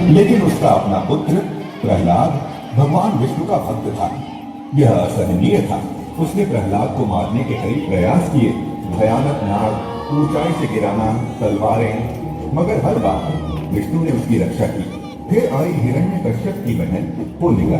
लेकिन उसका अपना पुत्र प्रहलाद भगवान विष्णु का भक्त था। यह असहनीय था। उसने प्रहलाद को मारने के कई प्रयास किए, भयानक नाग, ऊंचाई से गिराना, तलवारें, मगर हर बार विष्णु ने उसकी रक्षा की। फिर आई हिरण्यकश्यप की बहन होलिका।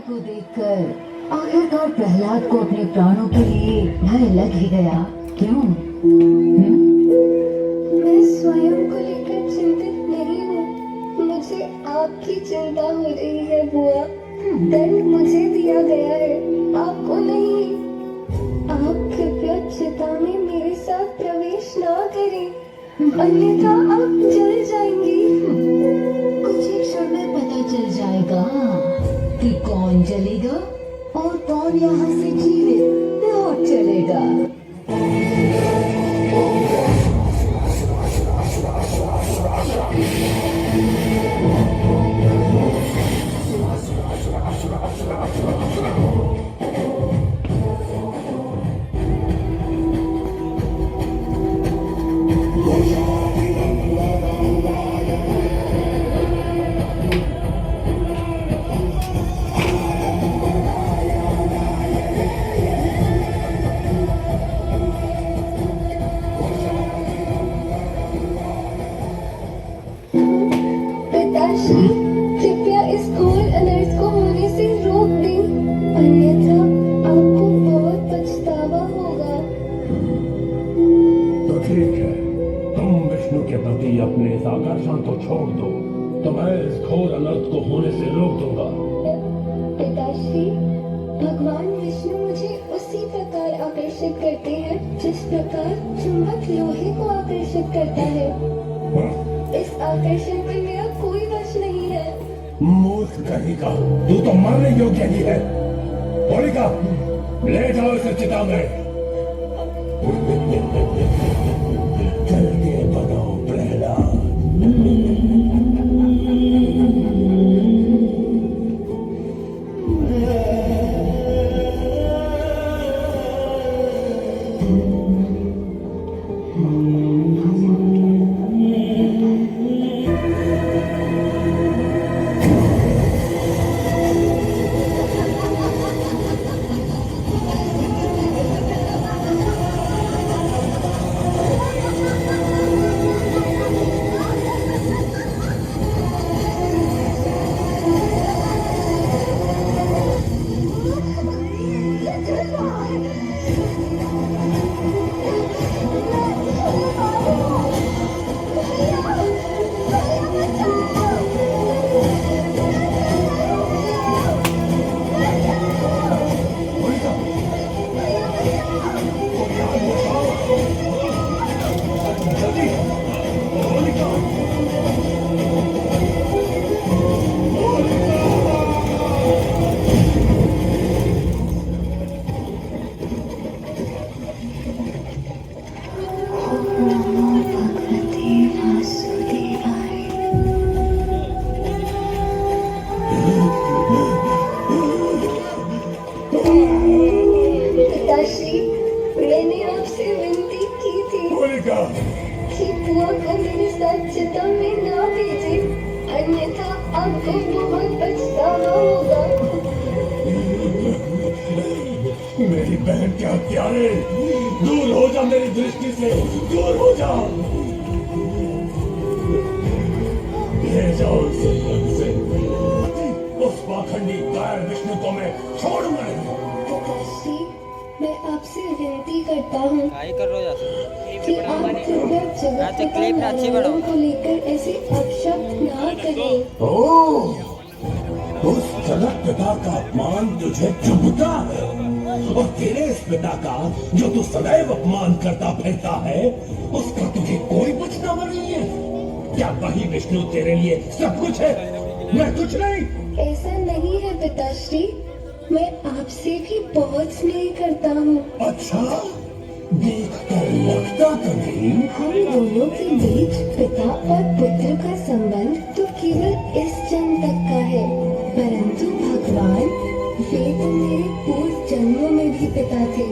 को देखकर आखिरकार प्रहलाद को अपने प्राणों के लिए भय लग ही गया। क्यों? मैं स्वयं को लेकर चिंतित नहीं हूँ, मुझे आपकी चिंता हो रही है बुआ। दंड मुझे दिया गया है, आपको नहीं। आप कृपया चिता में मेरे साथ प्रवेश ना करें, अन्यथा आप जल जाएंगी। कुछ ही क्षण में पता चल जाएगा कि कौन जलेगा और कौन यहाँ से जीवित लौट चलेगा। पिताश्री, कृपया इस घोर अनर्थ को होने से रोक दें, अन्यथा आपको बहुत पछतावा होगा। तो ठीक है, तुम विष्णु के प्रति अपने इस आकर्षण को छोड़ दो, तो मैं इस घोर अनर्थ को होने से रोक दूंगा। पिताश्री, भगवान विष्णु मुझे उसी प्रकार आकर्षित करते हैं जिस प्रकार चुंबक लोहे को आकर्षित करता है। इस आकर्षण पर मेरा कोई वश नहीं है। मूर्ख कहीं का, तू तो मरने योग्य ही है। होलिका, ले जाओ इसे चिता में। जल्दी बनाओ प्रहलाद। पिताश्री, मैंने आपसे विनती की थी कि बुआ को मेरे साथ चिता में ना भेजे, अन्यथा आपको बहुत पछतावा होगा। मेरी बहन के हत्यारे, दूर हो जा मेरी दृष्टि से, दूर हो जा। ले जाओ इसे यहाँ से। उस पाखंडी गाय विष्णु को मैं छोड़ूंगा नहीं। पिताश्री, मैं आपसे विनती करता हूँ काय कर रहे हो कि आप कृपया जगत पिता नारायण को लेकर ऐसे अपशब्द ना करें। ओह, उस जगत पिता का अपमान तुझे चुभता है, और तेरे इस पिता का जो तू सदैव अपमान करता फिरता है, उसका तुझे कोई पछतावा नहीं है। क्या वही विष्णु तेरे लिए सब कुछ है? मैं कुछ नहीं। ऐसा नहीं है पिताश्री, मैं आपसे भी बहुत स्नेह करता हूँ। अच्छा, देखकर लगता तो नहीं। हम दोनों के बीच पिता और पुत्र का संबंध तो केवल इस जन्म तक का है, परंतु भगवान वे तो मेरे पूर्व जन्मों में भी पिता थे,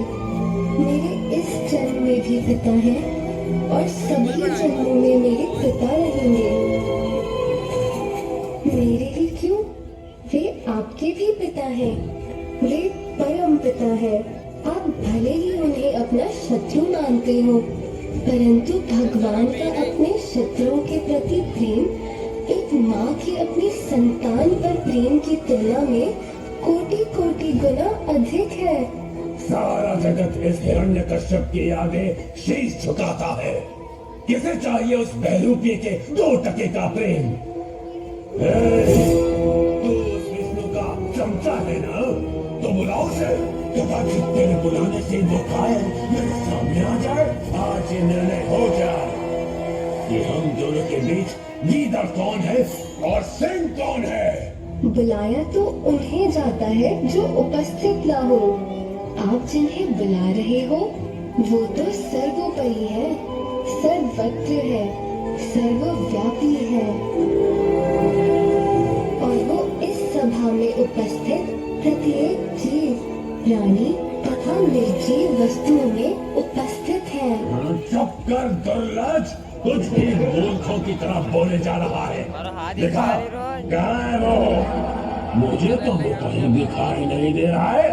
मेरे इस जन्म में भी पिता हैं और सभी जन्मों में मेरे पिता रहेंगे। मेरे ही क्यों, वे आपके भी पिता हैं, वे परम पिता हैं। आप भले ही उन्हें अपना शत्रु मानते हो, परंतु भगवान का अपने शत्रुओं के प्रति प्रेम एक माँ के अपनी संतान पर प्रेम की तुलना में कोटि कोटि गुना अधिक है। सारा जगत इस हिरण्यकश्यप के आगे शीश झुकाता है। किसे चाहिए उस बहरूपी के 2 टके का प्रेम? तू उस विष्णु का चमचा है ना, तो बुलाओ उसे। कदाचित तेरे बुलाने से वो कायर मेरे सामने आ जाए। आज ये निर्णय हो जाए कि हम दोनों के बीच लीडर कौन है और सिंह कौन है। बुलाया तो उन्हें जाता है जो उपस्थित ना हो। आप जिन्हें बुला रहे हो वो तो सर्वोपरि है, सर्वत्र है, सर्वव्यापी है, और वो इस सभा में उपस्थित प्रत्येक जीव, प्राणी तथा निर्जीव वस्तुओं में उपस्थित है। चुप कर दुर्लभ, कुछ भी मूर्खों की तरह बोले जा रहा है। देखा कहाँ है वो? मुझे तो वो कहीं दिखाई नहीं दे रहा है।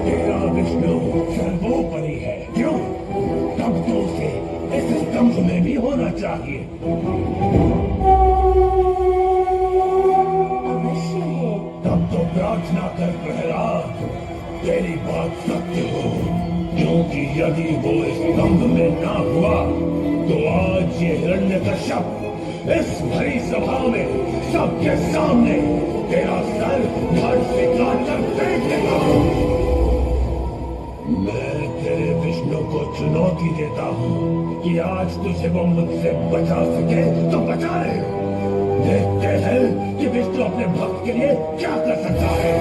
तेरा विष्णु सर्वोपरि है, क्यों? तब तो उसे इस स्तंभ में भी होना चाहिए। अवश्य है। तब तो प्रार्थना कर प्रहलाद, तेरी बात सत्य हो, क्योंकि यदि वो इस स्तंभ में ना हुआ तो आज ये हिरण्यकश्यप इस भरी सभा में सबके सामने तेरा सर धड़ से काट कर फेंक देगा। मैं तेरे विष्णु को चुनौती देता हूँ कि आज तुझे वो मुझसे बचा सके तो बचा ले। देखते हैं कि विष्णु अपने भक्त के लिए क्या कर सकता है।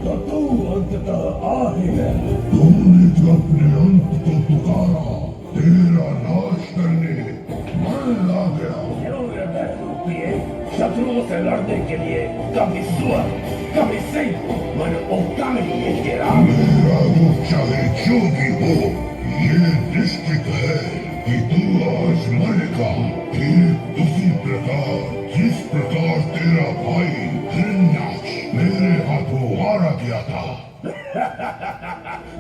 तो तू अंततः आ ही गया। तूने जो अपने अंत को पुकारा, तेरा नाश करने मन आ गया। क्यों रे बहरूपिये, शत्रुओं से लड़ने के लिए कभी सुअर कभी सिंह मन ओका नहीं तेरा। मेरा रूप चाहे जो भी हो, ये निश्चित है कि तू आज मरेगा, ठीक उसी प्रकार जिस प्रकार तेरा भाई हिरण्याक्ष मेरे हाथों मारा गया था।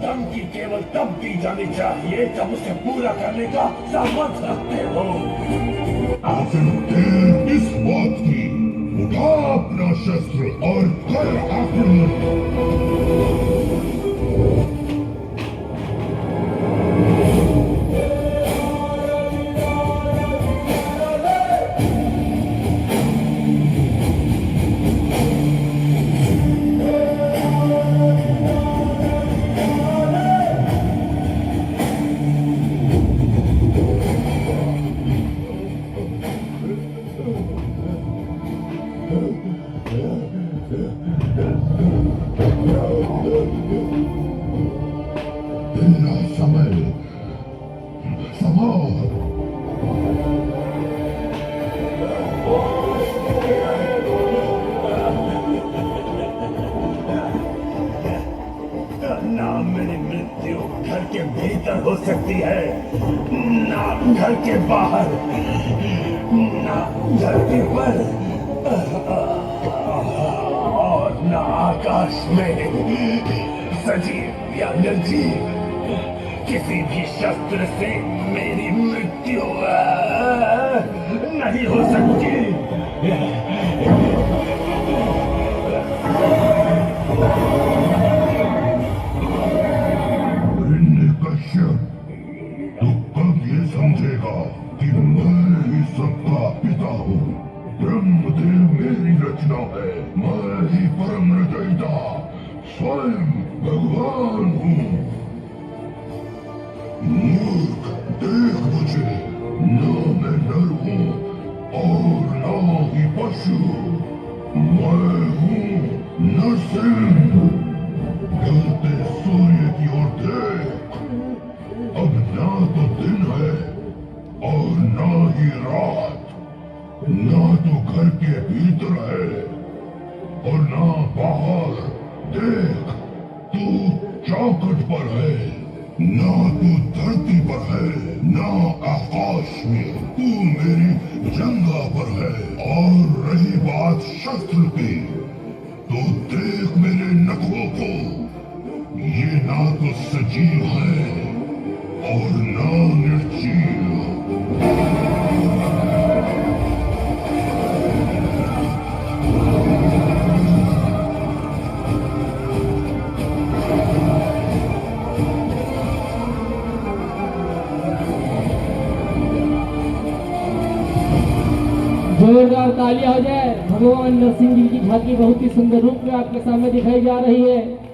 धमकी केवल तब दी जानी चाहिए जब उसे पूरा करने का सामर्थ रखते हो। आखिर देर इस बात की, उठा अपना शस्त्र और कर आक्रमण। ना मेरी मृत्यु घर के भीतर हो सकती है, ना घर के बाहर, ना धरती पर और ना आकाश में। सजीव या निर्जीव किसी भी शस्त्र से मेरी मृत्यु नहीं हो सकती। कश्यप, तू कब ये समझेगा कि मैं ही सबका पिता हूँ? ब्रह्मदेव मेरी रचना है, मैं ही परम रचयिता, स्वयं भगवान हूँ। मूर्ख, देख मुझे, न मैं नर हूँ और न ही पशु। मैं हूँ नरसिंह। ढलते सूर्य की ओर देख, अब ना तो दिन है और ना ही रात, ना तो घर के भीतर है और ना बाहर। देख, तू चौखट पर है, ना तू धरती पर है, ना आकाश में। तू मेरी जंगा पर है। और रही बात शस्त्र की, तो देख मेरे नखों को, ये ना तो सजीव है और ना निर्जीव। जोरदार तालियां हो जाए। भगवान नरसिंह जी की झांकी बहुत ही सुंदर रूप में आपके सामने दिखाई जा रही है।